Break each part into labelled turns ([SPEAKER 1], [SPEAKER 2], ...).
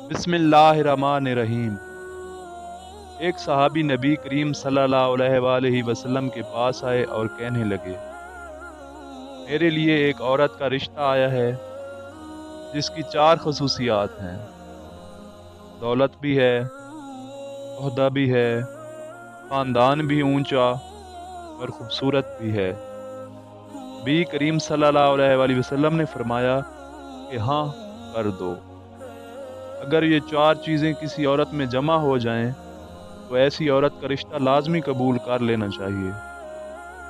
[SPEAKER 1] बिस्मिल्लाहिर्रहमानिर्रहीम। एक सहाबी नबी करीम सल्लल्लाहु अलैहि वसल्लम के पास आए और कहने लगे, मेरे लिए एक औरत का रिश्ता आया है जिसकी 4 खसूसियात हैं। दौलत भी है, ओहदा भी है, ख़ानदान भी ऊंचा और खूबसूरत भी है। नबी करीम सल्लल्लाहु अलैहि वसल्लम ने फरमाया कि हाँ, कर दो। अगर ये 4 चीज़ें किसी औरत में जमा हो जाएं तो ऐसी औरत का रिश्ता लाजमी कबूल कर लेना चाहिए,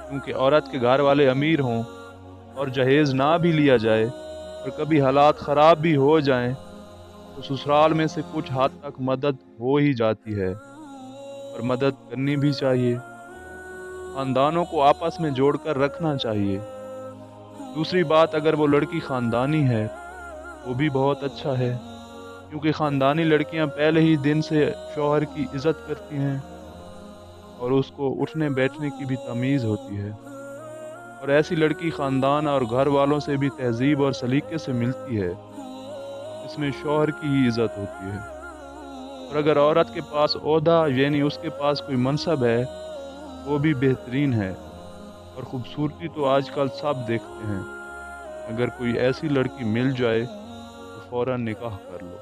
[SPEAKER 1] क्योंकि औरत के घर वाले अमीर हों और जहेज़ ना भी लिया जाए और कभी हालात ख़राब भी हो जाएं तो ससुराल में से कुछ हद तक मदद हो ही जाती है और मदद करनी भी चाहिए। ख़ानदानों को आपस में जोड़कर रखना चाहिए। दूसरी बात, अगर वो लड़की ख़ानदानी है वो भी बहुत अच्छा है, क्योंकि ख़ानदानी लड़कियां पहले ही दिन से शौहर की इज़्ज़त करती हैं और उसको उठने बैठने की भी तमीज़ होती है, और ऐसी लड़की ख़ानदान और घर वालों से भी तहज़ीब और सलीके से मिलती है। इसमें शौहर की ही इज़्ज़त होती है। और अगर औरत के पास ओहदा यानी उसके पास कोई मनसब है, वो भी बेहतरीन है। और ख़ूबसूरती तो आजकल सब देखते हैं। अगर कोई ऐसी लड़की मिल जाए तो फ़ौरन निकाह कर लो।